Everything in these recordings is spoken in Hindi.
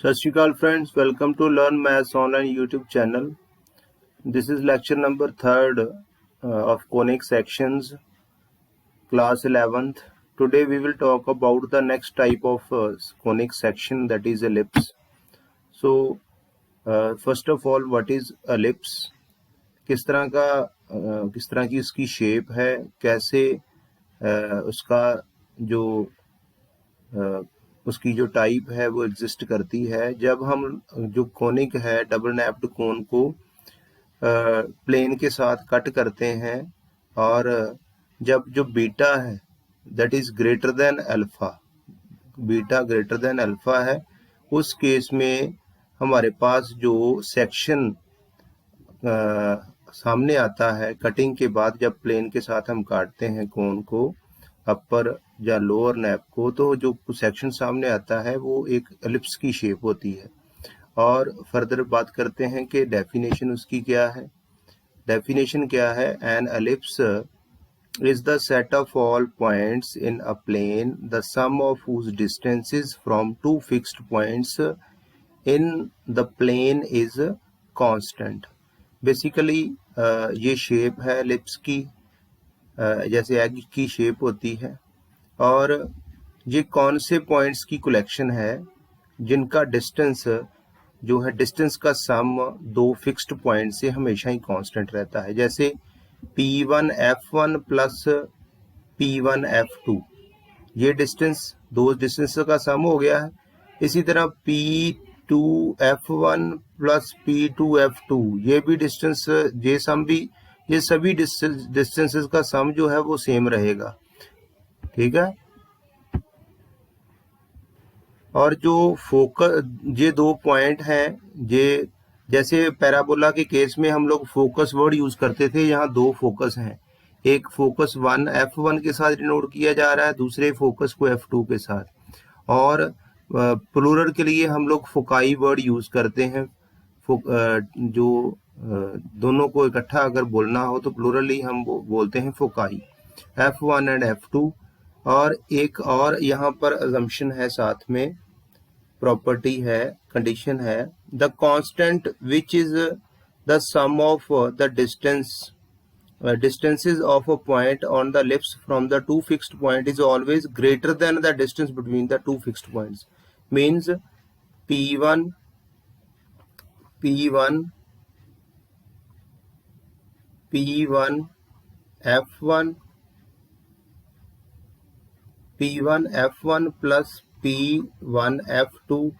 सत Shri Akal friends, welcome to learn maths online YouTube channel. This is lecture number 3 of conic sections, class 11th. Today we will talk about the next type of conic section, that is ellipse. So first of all, what is ellipse? किस तरह की उसकी शेप है, कैसे उसका जो उसकी जो टाइप है वो एग्जिस्ट करती है। जब हम जो कोनिक है डबल नैप्ड कोन को प्लेन के साथ कट करते हैं और जब जो बीटा है that is greater than alpha, beta greater than alpha है, उस केस में हमारे पास जो सेक्शन सामने आता है कटिंग के बाद, जब प्लेन के साथ हम काटते हैं कोन को, अपर या लोअर नैप को, तो जो सेक्शन सामने आता है वो एक एलिप्स की शेप होती है। और फर्दर बात करते हैं कि डेफिनेशन उसकी क्या है। डेफिनेशन क्या है? An ellipse is the set of all points in a plane, the sum of whose distances from two fixed points in the plane is constant. Basically ये शेप है एलिप्स की, जैसे एग की शेप होती है, और ये कौन से पॉइंट्स की कलेक्शन है जिनका डिस्टेंस जो है, डिस्टेंस का सम दो फिक्स्ड पॉइंट से हमेशा ही कांस्टेंट रहता है। जैसे P1 F1 plus P1 F2, ये डिस्टेंस दो डिस्टेंस का सम हो गया है। इसी तरह P2 F1 plus P2 F2, ये भी डिस्टेंस, ये सभी डिस्टेंसेस का सम जो है वो सेम रहेगा, ठीक है। और जो फोकस, ये दो पॉइंट हैं, ये जैसे पैराबोला के केस में हम लोग फोकस वर्ड यूज करते थे, यहाँ दो फोकस हैं, एक फोकस 1 F1 के साथ डिनोट किया जा रहा है, दूसरे फोकस को F2 के साथ। और प्लूरल के लिए हम लोग फोकाई वर्ड यूज करते हैं। जो दोनों को इकट्ठा अगर बोलना हो तो प्लूरली हम बोलते हैं फोकाई, F1 एंड F2। और एक और यहाँ पर अजम्पशन है, साथ में प्रॉपर्टी है, कंडीशन है, the constant which is the sum of the distances of a point on the ellipse from the two fixed point is always greater than the distance between the two fixed points. Means P1 F1 plus P1 F2,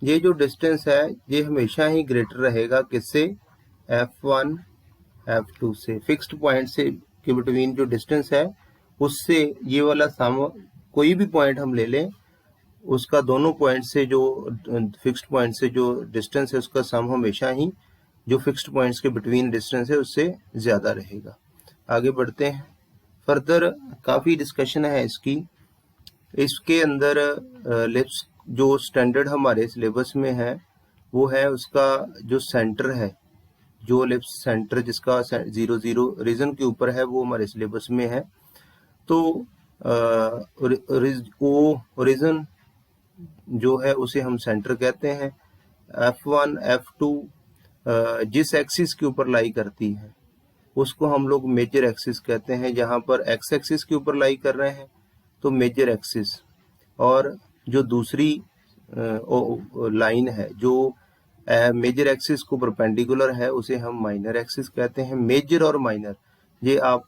ये जो डिस्टेंस है ये हमेशा ही ग्रेटर रहेगा किससे? F1 F2 से। फिक्स्ड पॉइंट से के बिटवीन जो डिस्टेंस है उससे ये वाला सम, कोई भी पॉइंट हम ले लें, उसका दोनों पॉइंट से जो फिक्स्ड पॉइंट से जो डिस्टेंस है उसका सम हमेशा ही जो फिक्स्ड पॉइंट्स के बिटवीन डिस्टेंस है उससे ज्यादा रहेगा। आगे बढ़ते हैं, फर्दर काफी डिस्कशन है इसकी। इसके अंदर एलिप्स जो स्टैंडर्ड हमारे सिलेबस में है वो है उसका जो सेंटर है, जो एलिप्स सेंटर जिसका 0 रीजन के ऊपर है वो हमारे सिलेबस में है। तो ओरिजिन जो है उसे हम सेंटर कहते हैं। F1 F2 जिस एक्सिस के ऊपर लाई करती है उसको हम लोग मेजर एक्सिस कहते हैं। जहां पर एक्स एक्सिस के ऊपर लाई कर रहे हैं तो मेजर एक्सिस, और जो दूसरी लाइन है जो मेजर एक्सिस को परपेंडिकुलर है उसे हम माइनर एक्सिस कहते हैं। मेजर और माइनर ये आप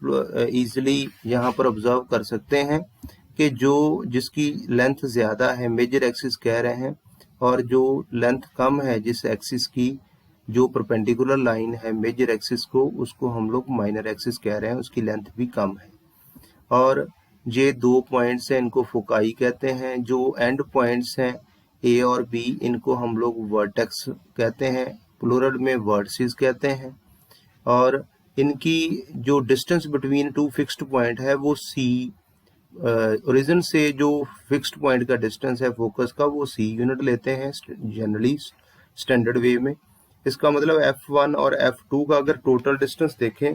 इजीली यहाँ पर ऑब्जर्व कर सकते हैं कि जो जिसकी लेंथ ज्यादा है मेजर एक्सिस कह रहे हैं, और जो लेंथ कम है जिस एक्सिस की, जो परपेंडिकुलर लाइन है मेजर एक्सिस को, उसको हम लोग माइनर एक्सिस कह रहे हैं, उसकी लेंथ भी कम है। और ये दो पॉइंट्स हैं, इनको फोकाई कहते हैं। जो एंड पॉइंट्स हैं ए और बी, इनको हम लोग वर्टेक्स कहते हैं, प्लूरल में वर्टिसेस कहते हैं। और इनकी जो distance between two fixed point है वो सी, ओरिजिन से जो फिक्स्ड पॉइंट का डिस्टेंस है फोकस का, वो सी यूनिट लेते हैं जनरली स्टैंडर्ड वे में। इसका मतलब F1 और F2 का अगर टोटल डिस्टेंस देखें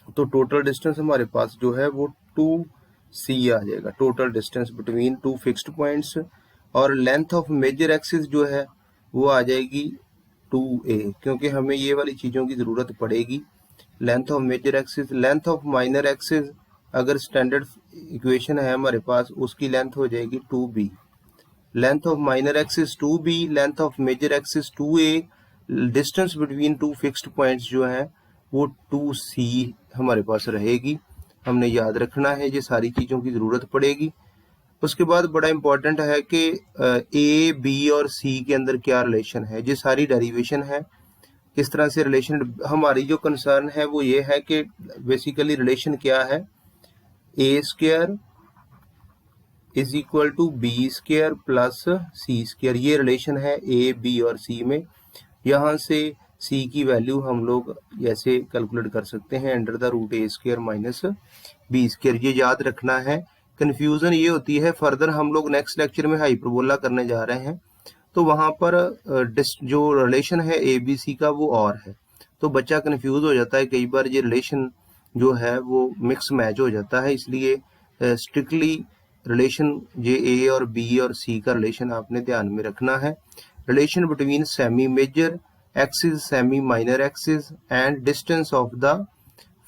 तो टोटल डिस्टेंस हमारे पास जो है वो 2C आ जाएगा, total distance between two fixed points. और लेंथ ऑफ मेजर एक्सिस जो है वो आ जाएगी 2a, क्योंकि हमें ये वाली चीज़ों की ज़रूरत पड़ेगी। Length of major axis, length of minor axis अगर स्टैंडर्ड इक्वेशन है हमारे पास, उसकी लेंथ हो जाएगी 2b। Length of minor axis 2b, length of major axis 2a, distance between two fixed points जो है वो 2c हमारे पास रहेगी। हमने याद रखना है, ये सारी चीज़ों की ज़रूरत पड़ेगी। उसके बाद बड़ा इंपॉर्टेंट है कि ए, बी और सी के अंदर क्या रिलेशन है, ये सारी डेरिवेशन है। किस तरह से रिलेशन, हमारी जो कंसर्न है वो ये है कि बेसिकली रिलेशन क्या है, A square is equal to B square plus C square, ये रिलेशन है ए, बी और सी में। यहाँ से सी की वैल्यू हम लोग ऐसे कैलकुलेट कर सकते हैं, under the root A square minus B square, ये याद रखना है। कन्फ्यूजन ये होती है, फर्दर हम लोग नेक्स्ट लेक्चर में हाइपरबोला करने जा रहे हैं, तो वहाँ पर जो रिलेशन है ए बी सी का वो और है, तो बच्चा कंफ्यूज हो जाता है, कई बार ये रिलेशन जो है वो मिक्स मैच हो जाता है। इसलिए स्ट्रिक्टली रिलेशन ये ए और बी और सी का रिलेशन आपने ध्यान में रखना है। Relation between semi major axis, semi minor axis and distance of the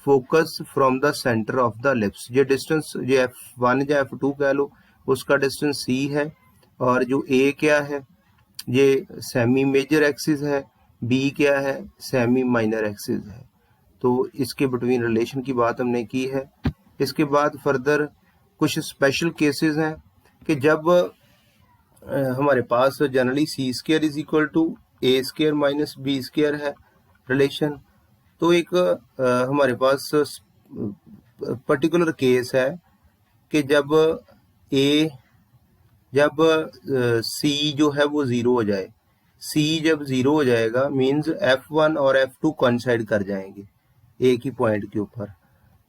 focus from the centre of the ellipse, ये डिस्टेंस ये f1 या f2 कह लो, उसका डिस्टेंस c है, और जो a क्या है ये सेमी मेजर एक्सिस है, b क्या है सेमी माइनर एक्सिस है। तो इसके बिटवीन रिलेशन की बात हमने की है। इसके बाद फर्दर कुछ स्पेशल केसेस हैं कि जब हमारे पास generally C square is equal to A square minus B square है रिलेशन, तो एक हमारे पास पर्टिकुलर केस है कि जब सी जो है वो ज़ीरो हो जाए, सी जब ज़ीरो हो जाएगा मींस F1 और F2 कोइंसाइड कर जाएंगे एक ही पॉइंट के ऊपर,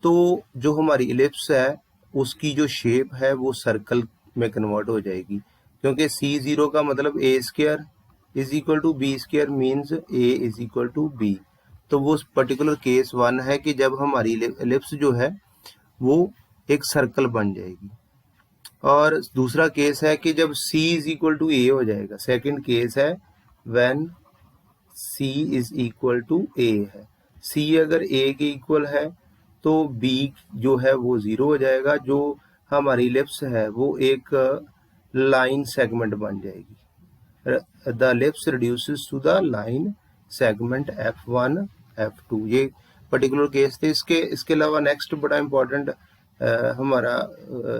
तो जो हमारी इलिप्स है उसकी जो शेप है वो सर्कल में कन्वर्ट हो जाएगी, क्योंकि सी ज़ीरो का मतलब A square is equal to B square means A is equal to B. तो वो पर्टिकुलर केस 1 है कि जब हमारी एलिप्स जो है वो एक सर्कल बन जाएगी। और दूसरा केस है कि जब c is equal to a हो जाएगा, सेकंड केस है when c is equal to a है, c अगर a के इक्वल है तो b जो है वो ज़ीरो हो जाएगा, जो हमारी एलिप्स है वो एक लाइन सेगमेंट बन जाएगी, the ellipse reduces to the line segment F1 F2, ये पर्टिकुलर केस थे। इसके अलावा नेक्स्ट बड़ा इंपॉर्टेंट हमारा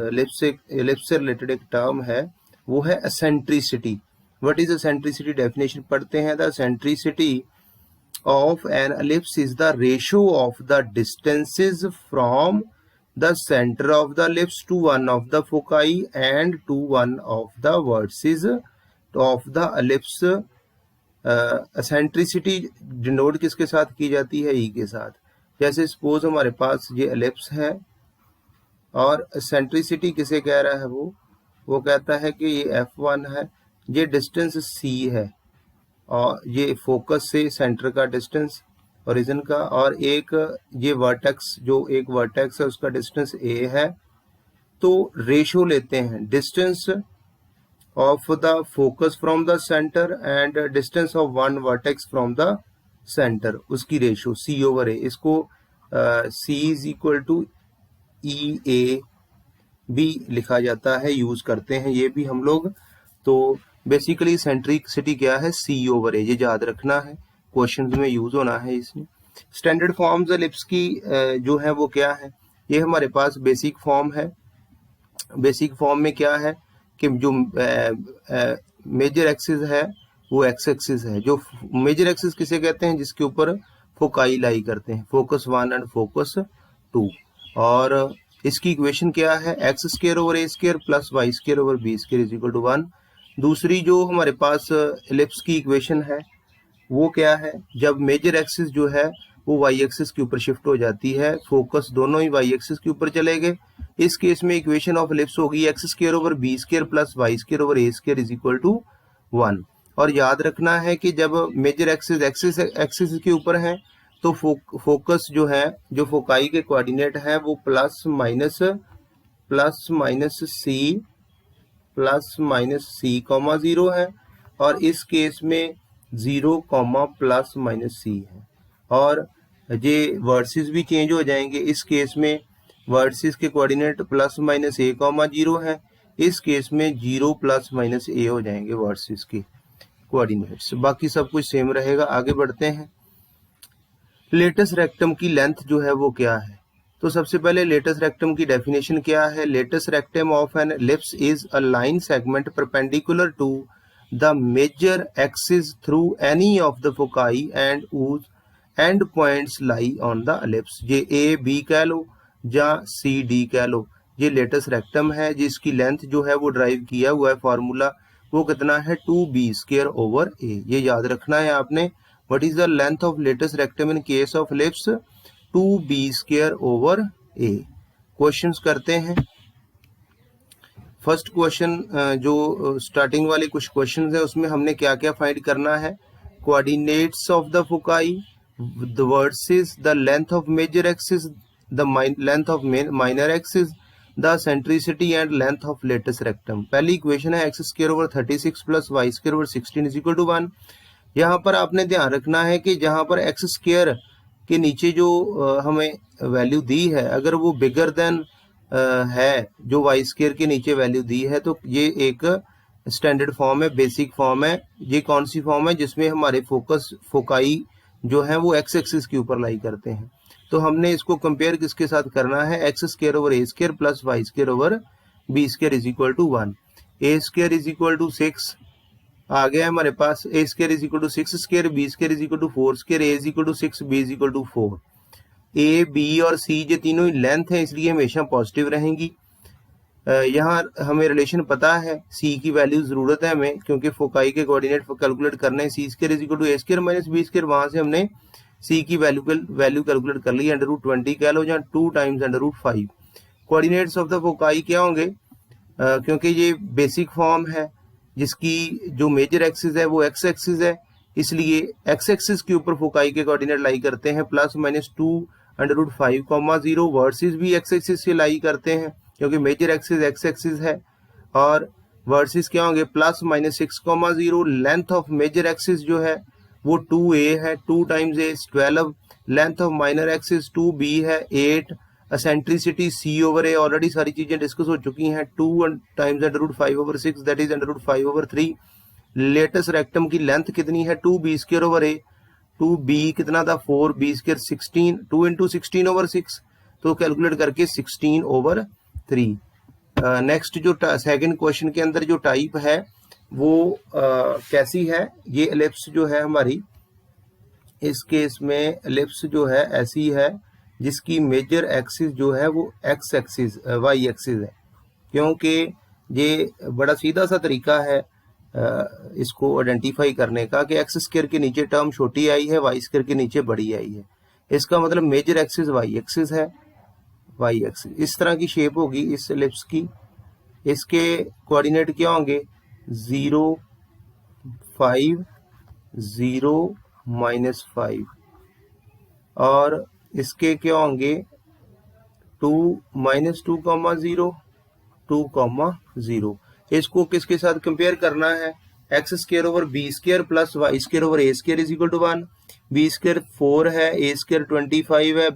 एलिप्स से रिलेटेड एक टर्म है, वो है eccentricity. What is eccentricity, definition पढ़ते हैं। The eccentricity of an ellipse is the ratio of the distances from the centre of the ellipse to one of the foci and to one of the vertices of the ellipse. Eccentricity denote किसके साथ की जाती है, ई के साथ। जैसे सपोज हमारे पास ये एलिप्स है और एसेंट्रिसिटी किसे कह रहा है, वो कहता है कि ये F1 है, ये डिस्टेंस C है, और ये फोकस से सेंटर का डिस्टेंस ओरिजिन का, और एक ये वर्टेक्स, जो एक वर्टेक्स है उसका डिस्टेंस A है। तो रेशियो लेते हैं, distance of the focus from the center and distance of one vertex from the center, उसकी रेशियो C over A, इसको C is equal to EA भी लिखा जाता है, यूज करते हैं ये भी हम लोग। तो बेसिकली सेंट्रिसिटी क्या है, C over A, ये याद रखना है, क्वेश्चंस में यूज होना है इसमें। स्टैंडर्ड फॉर्म्स एलिप्स की जो है वो क्या है, ये हमारे पास बेसिक फॉर्म है। बेसिक फॉर्म में क्या है कि जो मेजर एक्सिस है वो एक्स एक्सिस है। जो मेजर एक्सिस किसे कहते हैं, जिसके ऊपर फोकाई लाई करते हैं, फोकस 1 एंड फोकस 2। और इसकी इक्वेशन क्या है, x square over A square plus Y square over B square is equal to 1। दूसरी जो हमारे पास एलिप्स की इक्वेशन है वो क्या है, जब मेजर एक्सिस जो है वो वाई एक्सिस के ऊपर शिफ्ट हो जाती है, फोकस दोनों ही वाई एक्सिस के ऊपर चले गए। इस केस में इक्वेशन ऑफ एलिप्स होगी x square over B square plus Y square over A square is equal to 1। और याद रखना है कि जब मेजर एक्सिस के ऊपर है तो फोकस जो है, जो फोकाई के कोऑर्डिनेट है वो plus minus C plus minus C comma 0 है, और इस केस में 0 कॉमा प्लस माइनस सी है। और ये वर्सेस भी चेंज हो जाएंगे। इस केस में वर्सेस के कोऑर्डिनेट प्लस माइनस ए कॉमा 0 है, इस केस में 0 प्लस माइनस ए हो जाएंगे वर्सेस के कोऑर्डिनेट्स। बाकी सब कुछ सेम रहेगा। आगे बढ़ते हैं। लेटस रेक्टम की लेंथ जो है वो क्या है? तो सबसे पहले लेटस रेक्टम की डेफिनेशन क्या है? Latus rectum of an ellipse is a line segment perpendicular to the major axis through any of the foci and whose end points lie on the ellipse. ये ए बी कह लो या सी डी कह लो, ये लेटस रेक्टम है जिसकी लेंथ जो है वो ड्राइव किया हुआ है फॉर्मूला, वो कितना है 2b² ओवर ए। ये याद रखना है आपने। What is the length of latus rectum in case of ellipse? 2b² over a. Questions करते हैं। फर्स्ट क्वेश्चन जो स्टार्टिंग वाले कुछ क्वेश्चंस है उसमें हमने क्या क्या फाइंड करना है? Coordinates of the foci vertices the length of major axis, the length of minor axis, the eccentricity and length of latus rectum. पहली इक्वेशन है x² over 36 plus y² over 16 is equal to 1। यहाँ पर आपने ध्यान रखना है कि जहाँ पर x² के नीचे जो हमें वैल्यू दी है, अगर वो बिगर देन है जो y² के नीचे वैल्यू दी है, तो ये एक स्टैंडर्ड फॉर्म है, बेसिक फॉर्म है। ये कौन सी फॉर्म है? जिसमें हमारे फोकाई जो है वो x एक्सिस के ऊपर लाई करते हैं। तो हमने इसको कंपेयर किसके साथ करना है? x² over a² plus y² over b² is equal to 1। a² is equal to 6 आ गया हमारे पास। a² is equal to 6², b² is equal to 4², a is equal to 6, b is equal to 4। a, b और c ये तीनों ही लेंथ है, इसलिए हमेशा पॉजिटिव रहेंगी। यहाँ हमें रिलेशन पता है, c की वैल्यू जरूरत है हमें, क्योंकि फोकाई के कोऑर्डिनेट कैलकुलेट करने हैं। c² is equal to a² minus b², वहां से हमने c की वैल्यू कैलकुलेट कर ली, √20 कह लो, जहाँ 2 times √5। Coordinates of the foci क्या होंगे? क्योंकि ये बेसिक फॉर्म है जिसकी जो मेजर एक्सिस है वो x एक्सिस है, इसलिए x एक्सिस के ऊपर फोकाई के कोऑर्डिनेट लाई करते हैं प्लस माइनस 2√5, 0। वर्सेस भी x एक्सिस से लाई करते हैं क्योंकि मेजर एक्सिस x एक्सिस है, और वर्सेस क्या होंगे? Plus minus 6, 0। Length of major axis जो है वो 2a है, 2 times a 12। Length of minor axis 2b है, 8। Eccentricity c over a, already सारी चीजें डिस्कस हो चुकी हैं, 2 times √5 over 6 that is √5 over 3। Latus rectum की लेंथ कितनी है? 2b² over a। 2b कितना था? 4b² 16, 2 इंटू 16 ओवर 6, तो कैलकुलेट करके 16 ओवर 3। नेक्स्ट जो सेकंड क्वेश्चन के अंदर जो टाइप है वो कैसी है? ये एलिप्स जो है हमारी, इस केस में एलिप्स जो है ऐसी है जिसकी मेजर एक्सिस जो है वो x एक्सिस y एक्सिस है, क्योंकि ये बड़ा सीधा सा तरीका है इसको आइडेंटिफाई करने का कि x² के नीचे टर्म छोटी आई है, y² के नीचे बड़ी आई है। इसका मतलब मेजर एक्सिस y एक्सिस है, y एक्सिस इस तरह की शेप होगी इस एलिप्स की। इसके कोऑर्डिनेट क्या होंगे? 0, 5, 0, -5, और इसके क्या होंगे? 2, -2, 0, 2, 0। इसको किसके साथ कंपेयर करना है? x² over b² plus y² over a² is equal to 1। b² 4 है, a² 25 है,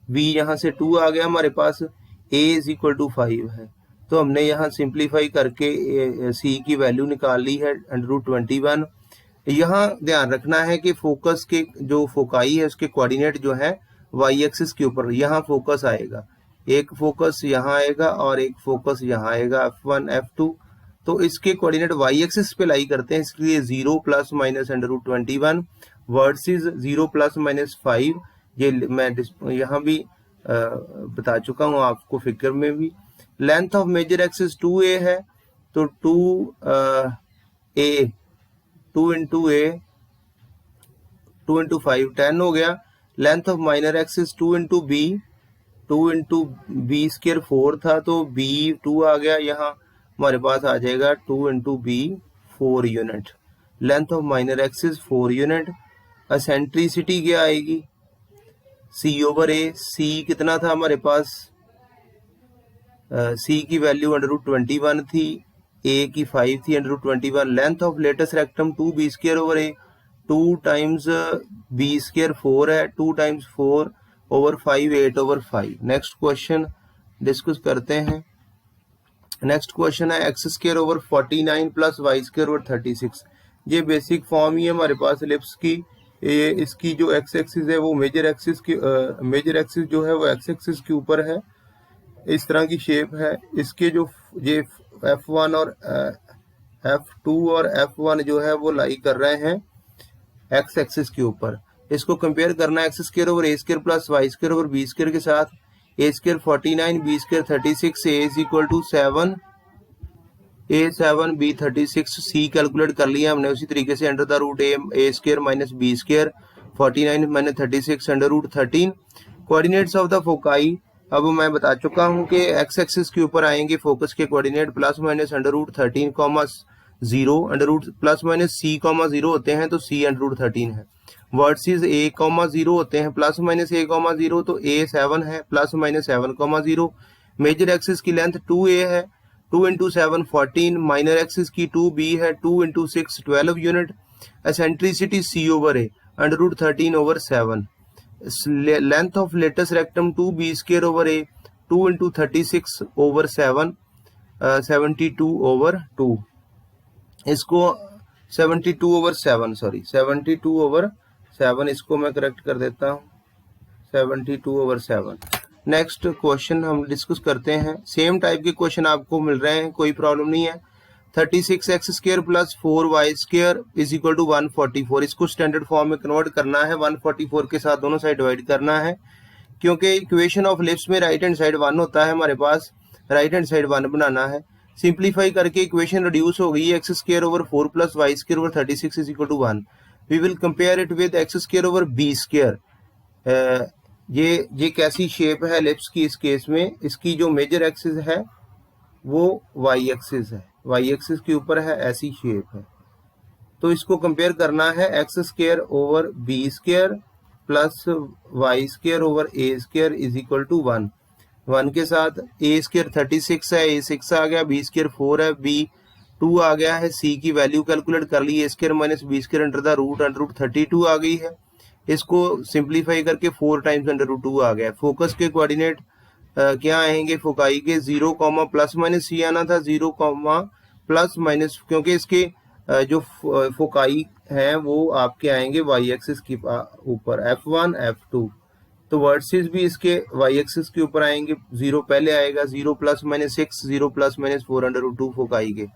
b यहाँ से 2 आ गया हमारे पास, a इज इक्वल टू 5 है। तो हमने यहाँ सिंप्लीफाई करके c की वैल्यू निकाल ली है √21। यहाँ ध्यान रखना है कि फोकस के जो फोकाई है उसके कोऑर्डिनेट जो है y एक्सिस के ऊपर यहाँ फोकस आएगा, एक फोकस यहाँ आएगा और एक फोकस यहाँ आएगा, F1 F2। तो इसके कोऑर्डिनेट y एक्सिस पे लाई करते हैं, इसलिए 0 plus minus √21 versus 0 plus minus 5। ये मैं यहाँ भी बता चुका हूँ आपको फिगर में भी। Length of major axis 2a है, तो 2 इंटू a 2 इंटू 5 10 हो गया। Length of minor axis 2 into b, 2 into b² 4 था, तो b 2 आ गया, यहाँ हमारे पास आ जाएगा 2 into b 4 unit. Length of minor axis 4 unit. Eccentricity क्या आएगी? c over a। c कितना था हमारे पास? c की वैल्यू √21 थी, ए की 5 थी under root 21। Length of latus rectum 2b square over A, 2 times b square 4 है, 2 times 4 over 5 8 over 5। Next question discuss करते हैं। नेक्स्ट क्वेश्चन है x square over 49 plus Y square over 36। ये बेसिक फॉर्म ही है हमारे पास एलिप्स की। ये इसकी जो एक्स एक्सिस है वो मेजर एक्सिस की मेजर एक्सिस जो है वो एक्स एक्सिस के ऊपर है, इस तरह की शेप है। इसके जो ये F1 और F2 और F1 जो है वो लाई कर रहे हैं एक्स एक्सिस के ऊपर। इसको कंपेयर करना है एक्स स्क्वायर ओवर ए square plus Y square over B square के साथ। A square 49 B square 36, A is equal to 7, A 7 B 36। C calculate कर लिया हमने उसी तरीके से, under the root A square minus B square 49 minus 36 under root 13। Coordinates of the foci अब मैं बता चुका हूं कि एक्स एक्सिस के ऊपर आएंगे फोकस के coordinate plus minus under root 13 comma 0, under root plus minus C comma 0 होते हैं तो सी अंडर रूट 13 है। वर्सेस ए कॉमा 0 होते हैं प्लस माइनस ए कॉमा 0 तो ए 7 है plus minus 7 comma 0। Major axis की लेंथ 2a है, 2 इंटू 7 14, माइनर एक्सिस की 2b है, 2 into 6 12 unit. Eccentricity C over A under root 13 over 7। Length of latus rectum 2b square over A, 2 into 36 over 7 72 over 2। इसको 72 ओवर 7 सॉरी 72 ओवर 7 इसको मैं करेक्ट कर देता हूँ 72 ओवर 7। नेक्स्ट क्वेश्चन हम डिस्कस करते हैं। सेम टाइप के क्वेश्चन आपको मिल रहे हैं, कोई प्रॉब्लम नहीं है। 36 x square plus 4 y square is equal to 144। इसको स्टैंडर्ड फॉर्म में कन्वर्ट करना है, 144 के साथ दोनों साइड डिवाइड करना है। क्योंकि इक्वेशन ऑफ लिप्स में राइट हैंड साइड 1 होता है, हमारे पास राइट हैंड साइड 1 बनाना है। सिंप्लीफाई करके इक्वेशन रिड्यूस हो गई है, x square over 4 plus Y square over 36 is equal to 1। We will compare it with x square over B square. ये कैसी शेप है लिप्स की इस केस में? इसकी जो मेजर एक्सिस है वो वाई एक्सिस है, वाई एक्सिस के ऊपर है, ऐसी शेप है। तो इसको कंपेयर करना है x square over B square plus Y square over A square is equal to 1। 1 के साथ ए स्क्वायर 36 है, ए 6 आ गया, बी स्क्वायर 4 है, बी 2 आ गया है, सी की वैल्यू कैलकुलेट कर ली, A square minus B square under the root under root 32 आ गई है। इसको सिंप्लीफाई करके 4 टाइम्स अंडर रूट 2 आ गया। फोकस के कोऑर्डिनेट क्या आएंगे? फोकाई के 0 कॉमा प्लस माइनस सी आना था, 0 कॉमा प्लस माइनस, क्योंकि इसके जो फोकाई हैं वो आपके आएंगे वाई एक्सिस के ऊपर, F1 F2। तो वर्सेस भी इसके वाई एक्सिस के ऊपर आएंगे, 0 पहले आएगा, 0 plus minus 6, 0 plus minus 4 under root 2 foci के।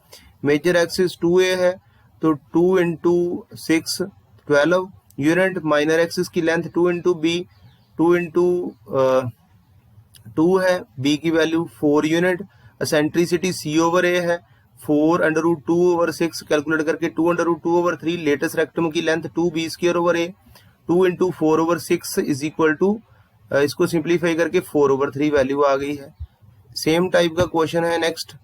मेजर एक्सिस 2a है तो 2 इंटू 6 12 यूनिट। माइनर एक्सिस की लेंथ 2 इंटू बी, 2 इंटू 2 है, b की value 4 unit. Eccentricity c over a है, 4 अंडर रूट 2 ओवर 6 कैलकुलेट करके 2 under root 2 over 3। Latus rectum की length 2b square over a, 2 into 4 over 6 is equal to, इसको सिंप्लीफाई करके 4 ओवर 3 वैल्यू आ गई है। सेम टाइप का क्वेश्चन है next.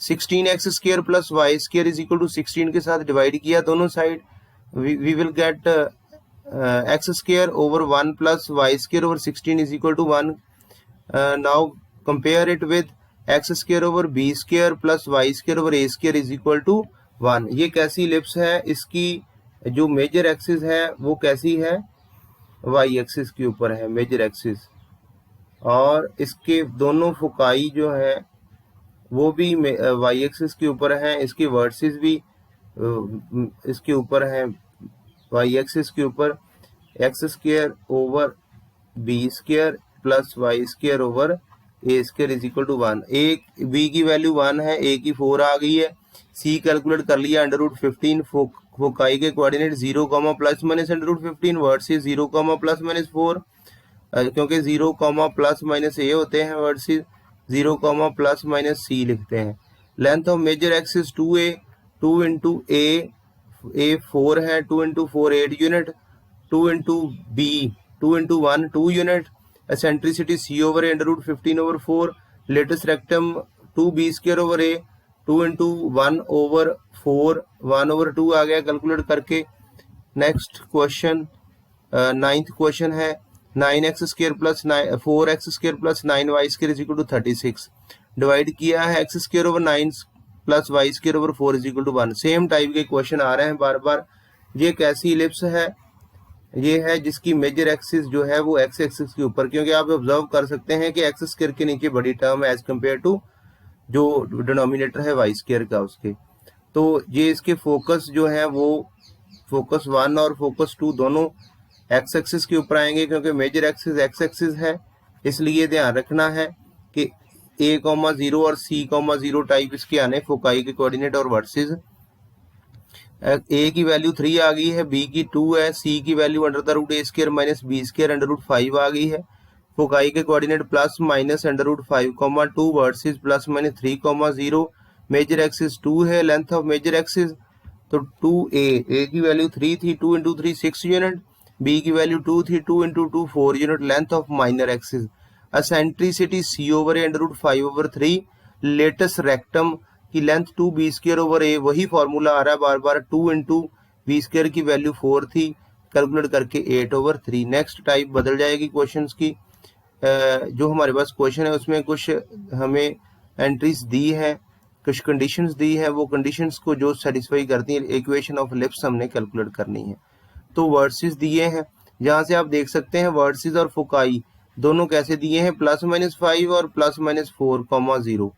16 X square plus Y square is equal to 16 के साथ डिवाइड किया दोनों side, we will get X square over 1 plus Y square over 16 is equal to 1। Now compare it with x square over B square plus Y square over A square is equal to 1। ये कैसी लिप्स है? इसकी जो मेजर एक्सिस है वो कैसी है? वाई एक्सिस के ऊपर है मेजर एक्सिस, और इसके दोनों फोकाई जो है वो भी वाई एक्सिस के ऊपर हैं। इसके वर्सेस भी इसके ऊपर हैं वाई एक्सिस के ऊपर। X square over B square plus Y square over A square is equal to 1। A b की वैल्यू 1 है, ए की 4 आ गई है, सी कैलकुलेट कर लिया अंडर रूट 15। फोकाई के coordinate 0 comma plus minus under root 15 versus 0 comma plus minus 4, क्योंकि 0 कॉमा प्लस माइनस ए होते हैं, versus 0 comma plus minus C लिखते हैं। Length of major axis 2a, 2 into A 4 है, 2 into 4 8 unit, 2 into B 2 into 1 2 unit. Eccentricity सी ओवर ए under root 15 over 4। Latus rectum 2b square over ए, 2 इंटू 1 ओवर 4 1 ओवर 2 आ गया कैलकुलेट करके। नेक्स्ट क्वेश्चन 9th क्वेश्चन है 9x square plus 4x square plus 9y square is equal to 36। Divide किया है x square over 9 plus Y square over 4 is equal to 1। Same type के क्वेश्चन आ रहे हैं बार बार। ये एक ऐसी इलिप्स है, ये है जिसकी मेजर एक्सिस जो है वो एक्स एक्सिस के ऊपर, क्योंकि आप ऑब्जर्व कर सकते हैं कि एक्स स्क्वायर के नीचे बड़ी टर्म है एज कम्पेयर टू जो डिनोमिनेटर है वाई स्क्वायर का उसके। तो ये इसके फोकस जो है वो फोकस 1 और फोकस 2 दोनों एक्स एक्सिस के ऊपर आएंगे, क्योंकि मेजर एक्सिस एक्स एक्सिस है। इसलिए ध्यान रखना है कि a,0 और c,0 टाइप इसके आने फोकाई के कोऑर्डिनेट और वर्सेस। a की वैल्यू 3 आ गई है, b की 2 है, c की वैल्यू √a² माइनस b² √5 आ गई है। फोकाई के coordinate plus minus √5,2 vertices plus minus 3,0। Major axis 2 है, लेंथ ऑफ मेजर एक्सिस तो 2a की वैल्यू 3 थी, 2 इंटू 3 6 यूनिट, b की वैल्यू 2 थी, 2 into 2 4 unit. Length of minor axis eccentricity c/a√5/3। Latest rectum की लेंथ 2b²/a, वही फॉर्मूला आ रहा है बार बार, 2 इंटू b² की वैल्यू 4 थी, कैलकुलेट करके 8/3। नेक्स्ट टाइप बदल जाएगी क्वेश्चंस की। जो हमारे पास क्वेश्चन है उसमें कुछ हमें एंट्रीज दी है, कुछ कंडीशंस दी है, वो कंडीशंस को जो सेटिस्फाई करती है इक्वेशन ऑफ एलिप्स हमने कैलकुलेट करनी है। तो वर्सेस दिए हैं, जहां से आप देख सकते हैं वर्सेस और फोकाई दोनों कैसे दिए हैं, +-5 और +-4,0।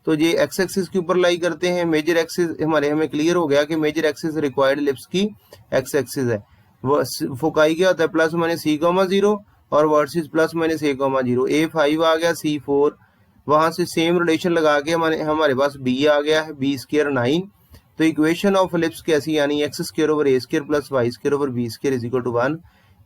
तो ये एक्स एक्सिस के ऊपर लाई करते हैं। मेजर एक्सिस हमें क्लियर हो गया कि मेजर एक्सिस रिक्वायर्ड एलिप्स की एक्स एक्सिस है। फोकाई क्या होता है, +-c,0 और वर्सेस +-a,0। a5 आ गया, c4, वहां से सेम रिलेशन लगा के हमारे पास b आ गया है, b² 9। तो इक्वेशन ऑफ एलिप्स कैसी आनी, x² + a² + y² = b² = 1।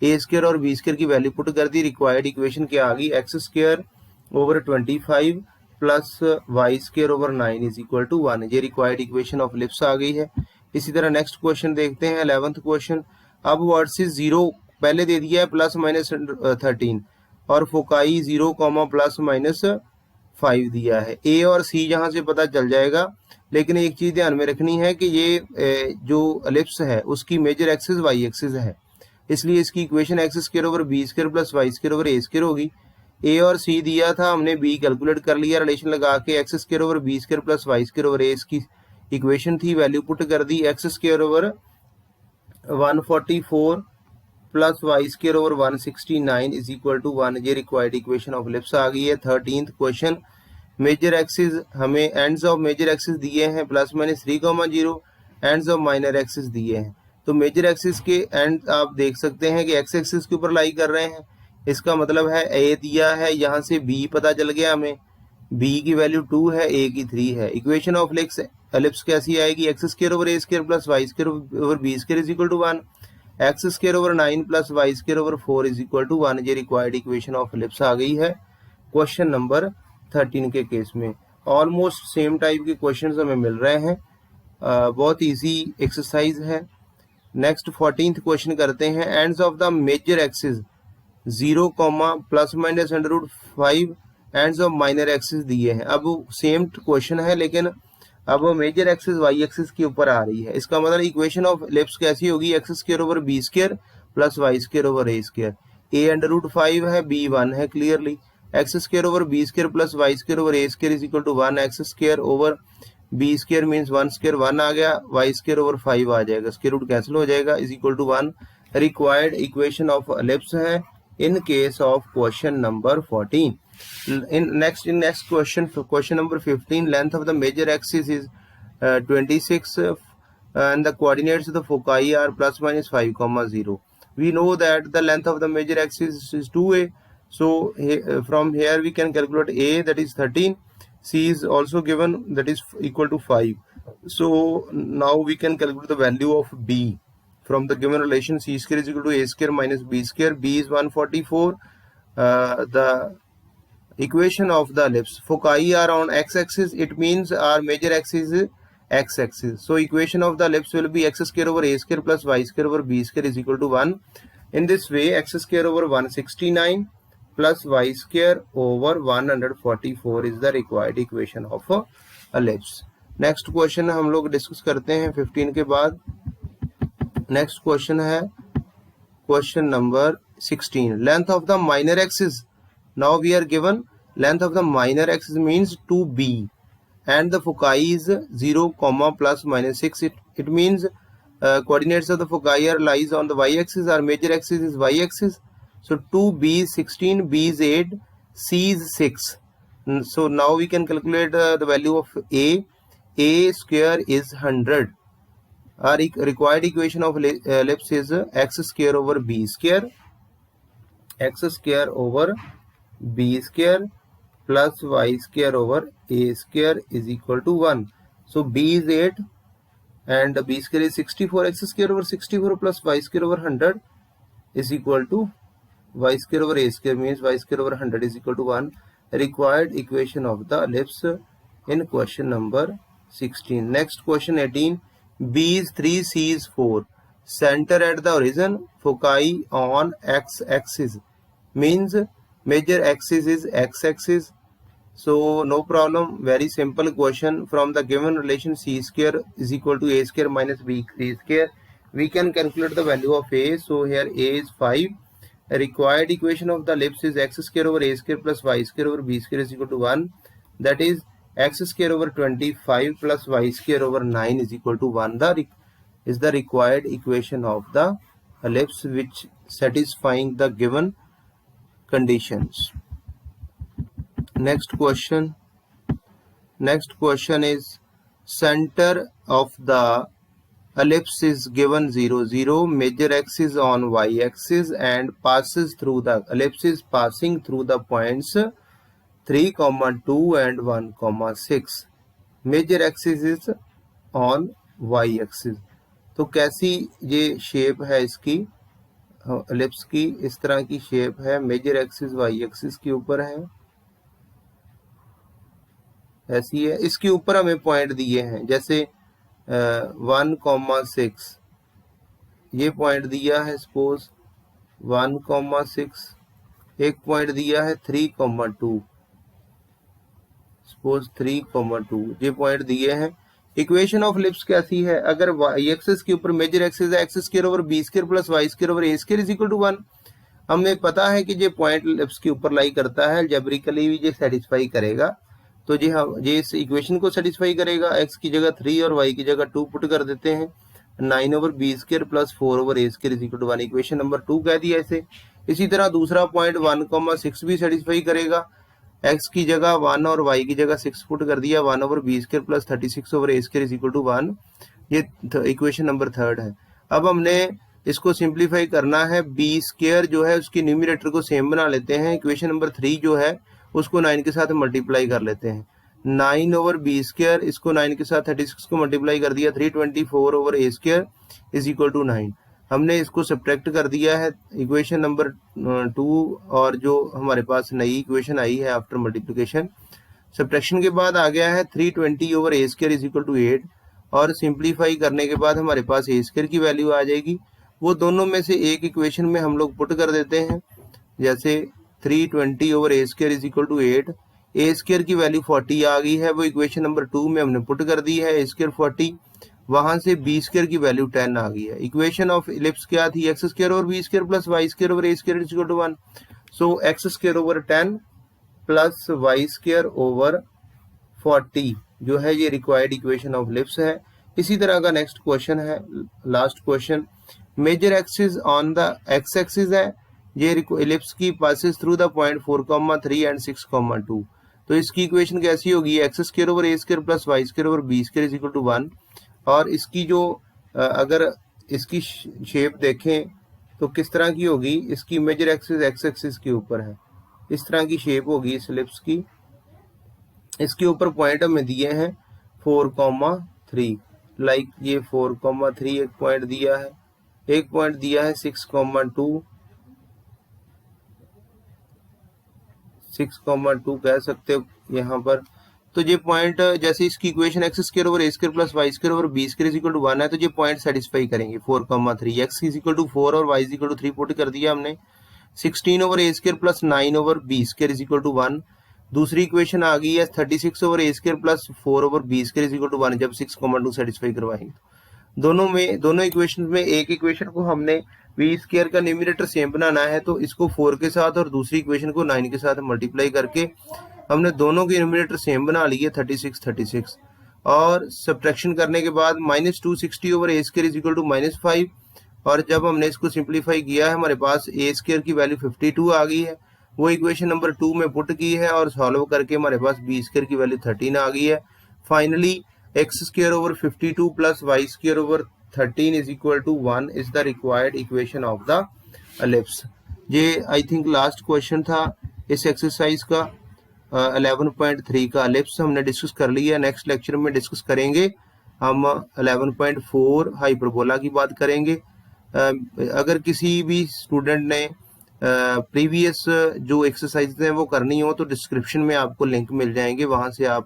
a² और b² की वैल्यू पुट कर दी, रिक्वायर्ड इक्वेशन क्या आ गई, x² / 25 + y² / 9 = 1। ये रिक्वायर्ड इक्वेशन ऑफ एलिप्स आ गई है। इसी तरह नेक्स्ट क्वेश्चन देखते हैं, 11th क्वेश्चन। अब वर्सेस 0 पहले दे दिया है +-13 और फोकाई 0, +-5 दिया है। ए और सी यहाँ से पता चल जाएगा, लेकिन एक चीज ध्यान में रखनी है कि ये जो एलिप्स है उसकी मेजर एक्सिस वाई एक्सिस है, इसलिए इसकी equation x² / b² + y² / a² होगी। ए और सी दिया था, हमने बी कैलकुलेट कर लिया रिलेशन लगा के, x² / b² + y² / a इसकी इक्वेशन थी, वैल्यू पुट कर दी, x² / 144 + y² / 169 = 1। ये रिक्वायर्ड इक्वेशन ऑफ एलिप्स आ गई है। 13th क्वेश्चन, मेजर एक्सिस हमें एंड्स ऑफ मेजर एक्सिस दिए हैं +-3,0, एंड्स ऑफ माइनर एक्सिस दिए हैं। तो मेजर एक्सिस के एंड आप देख सकते हैं कि एक्स एक्सिस के ऊपर लाई कर रहे हैं, इसका मतलब है ए दिया है, यहाँ से बी पता चल गया हमें, बी की वैल्यू 2 है, ए की 3 है। इक्वेशन ऑफ एलिप्स कैसी आएगी, x² / a² + y² / b² = 1, x² / 9 + y² / 4 = 1। ये रिक्वायर्ड इक्वेशन ऑफ एलिप्स आ गई है क्वेश्चन नंबर 13 के केस में। ऑलमोस्ट सेम टाइप के क्वेश्चंस हमें मिल रहे हैं, बहुत इजी एक्सरसाइज है। नेक्स्ट 14th क्वेश्चन करते हैं, ends of the major axis 0, ±√5 ends of minor axis दिए हैं। अब सेम क्वेश्चन है, लेकिन अब मेजर एक्सिस वाई एक्सिस के ऊपर आ रही है। इसका मतलब इक्वेशन ऑफ एलिप्स कैसी होगी, x² / b² + y² / a²। a √5 है, b 1 है clearly, x² / b² + y² / a² = 1, x² / b² means 1² 1 आ गया, y² / 5 आ जाएगा, स्क्वायर रूट कैंसिल हो जाएगा, = 1। रिक्वायर्ड इक्वेशन ऑफ एलिप्स है in case of question number 14. In next question number 15, length of the major axis is 26 and the coordinates of the foci are +-5, 0. We know that the length of the major axis is 2a, so from here we can calculate a, that is 13, c is also given, that is equal to 5. So now we can calculate the value of b from the given relation, c² = a² minus b², b is 144. The equation of the ellipse, foci are on x-axis, it means our major axis is x-axis. So equation of the ellipse will be x² / a² + y² / b² = 1. In this way, x² / 169 plus y² / 144 is the required equation of ellipse. Next question हम लोग डिस्कस करते हैं 15 के बाद। नेक्स्ट क्वेश्चन है question number 16, length of the minor axis. Now we are given length of the minor axis means 2b and the foci is 0, plus minus 6. It means coordinates of the foci are lies on the y-axis. Our major axis is y-axis. So 2b is 16, b is 8, c is 6. So now we can calculate the value of a square is 100. Our required equation of ellipse is x square over b square, x square over b square plus y square over a square is equal to 1. So b is 8 and b square is 64. X square over 64 plus y square over 100 is equal to y square over a square, means y square over 100 is equal to 1. Required equation of the ellipse in question number 16. Next question 18. B is 3, C is 4. Center at the origin, foci on x-axis, means major axis is x-axis. So no problem, very simple question. From the given relation c square is equal to a square minus b square, we can calculate the value of a. So here a is 5. A required equation of the ellipse is x square over a square plus y square over b square is equal to 1. That is x square over 25 plus y square over 9 is equal to 1. Is the required equation of the ellipse which satisfying the given conditions. Next question is center of the ellipse is given 0, 0, major axis on y-axis and passes through the ellipse is passing through the points 3, 2 and 1, 6. Major axis is on y-axis. तो कैसी ये शेप है इसकी एलिप्स की, इस तरह की शेप है, मेजर एक्सिस वाई एक्सिस के ऊपर है, ऐसी है। इसके ऊपर हमें पॉइंट दिए हैं, जैसे 1,6 ये पॉइंट दिया है, सपोज 1,6, एक पॉइंट दिया है 3,2, सपोज 3,2, ये पॉइंट दिए हैं। इक्वेशन ऑफ एलिप्स कैसी है, अगर वाई एक्सिस के ऊपर मेजर एक्सिस है x square over B square plus Y square over A square is equal to 1। हमें पता है कि ये पॉइंट एलिप्स के ऊपर लाई करता है, अलजेब्रिकली भी ये सेटिस्फाई करेगा। तो जी हाँ, ये इस इक्वेशन को सेटिस्फाई करेगा। एक्स की जगह 3 और वाई की जगह 2 पुट कर देते हैं, 9 over B square plus 4 over A square is equal to 1। Equation number 2 कह दिया इसे। इसी तरह दूसरा पॉइंट 1,6 भी सेटिस्फाई करेगा। एक्स की जगह 1 और वाई की जगह 6 पुट कर दिया, 1 over B square plus 36 over A square is equal to 1। ये इक्वेशन नंबर 3 है। अब हमने इसको सिंप्लीफाई करना है। बी स्क्वायर जो है उसकी न्यूमरेटर को सेम बना लेते हैं। इक्वेशन नंबर 3 जो है उसको 9 के साथ मल्टीप्लाई कर लेते हैं। 9 ओवर बी स्क्वायर, इसको 9 के साथ 36 को मल्टीप्लाई कर दिया, 324 over A square is equal to 9। हमने इसको सब्ट्रैक्ट कर दिया है इक्वेशन नंबर 2, और जो हमारे पास नई इक्वेशन आई है आफ्टर मल्टीप्लिकेशन, सब्ट्रैक्शन के बाद आ गया है 320 over A square is equal to 8, और सिंप्लीफाई करने के बाद हमारे पास ए स्क्वायर की वैल्यू आ जाएगी। वो दोनों में से एक इक्वेशन में हम लोग पुट कर देते हैं, जैसे 320 over A square is equal to 8, a square की वैल्यू 40 आ गई है, वो इक्वेशन नंबर 2 में हमने पुट कर दी है, ए स्क्वायर 40, वहां से बी स्क्वायर की वैल्यू 10 आ गई है। इक्वेशन ऑफ इलिप्स क्या थी, x square over B square plus Y square over A square is equal to 1। So x square over 10 plus Y square over 40 जो है ये रिक्वायर्ड इक्वेशन ऑफ इलिप्स है। इसी तरह का नेक्स्ट क्वेश्चन है, last question. Major axis on the x axis है, ये इलिप्स की passes through the point 4,3 and 6,2। तो इसकी इक्वेशन कैसी होगी, x square over A square plus Y square over B square is equal to 1। और इसकी जो अगर इसकी शेप देखें तो किस तरह की होगी, इसकी मेजर एक्सिस एक्स एक्सिस के ऊपर है, इस तरह की शेप होगी इस एलिप्स की। इसके ऊपर पॉइंट हमें दिए हैं 4,3, लाइक ये 4,3 एक पॉइंट दिया है, एक पॉइंट दिया है 6,2, 6,2 कह सकते हो यहाँ पर। तो ये पॉइंट, जैसे इसकी equation x square over A square plus Y square over B square is equal to 1 है, तो ये पॉइंट सेटिस्फाई करेंगे। 4,3 एक्स इज इक्वल टू 4 और y is equal to 3 put कर दिया हमने। 16 over A square plus 9 over B square is equal to 1। दूसरी इक्वेशन आ गई है 36 over A square plus 4 over B square is equal to 1, जब 6,2 सेटिस्फाई करवाएंगे। दोनों इक्वेशन में एक इक्वेशन को हमने बी स्क्वायर का न्यूमरेटर सेम बनाना है, तो इसको 4 के साथ और दूसरी इक्वेशन को 9 के साथ मल्टीप्लाई करके हमने दोनों के न्यूमरेटर सेम बना लिए 36 और सब्ट्रैक्शन करने के बाद -260/a² इज इक्वल टू -5 और जब हमने इसको सिंप्लीफाई किया है हमारे पास a² की वैल्यू 52 आ गई है। वो इक्वेशन नंबर 2 में पुट की है और सॉल्व करके हमारे पास b² की वैल्यू 13 आ गई है। Finally x² / 52 + y² / 13 is equal to 1 is the required equation of the ellipse. ये आई थिंक लास्ट क्वेश्चन था इस एक्सरसाइज का 11.3 का एलिप्स हमने डिस्कस कर लिया। नेक्स्ट लेक्चर में डिस्कस करेंगे हम 11.4 हाइपरबोला की बात करेंगे। अगर किसी भी स्टूडेंट ने प्रीवियस जो एक्सरसाइज हैं वो करनी हो तो डिस्क्रिप्शन में आपको लिंक मिल जाएंगे, वहां से आप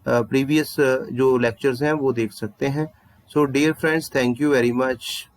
प्रीवियस जो लेक्चर्स हैं वो देख सकते हैं। So dear friends, thank you very much.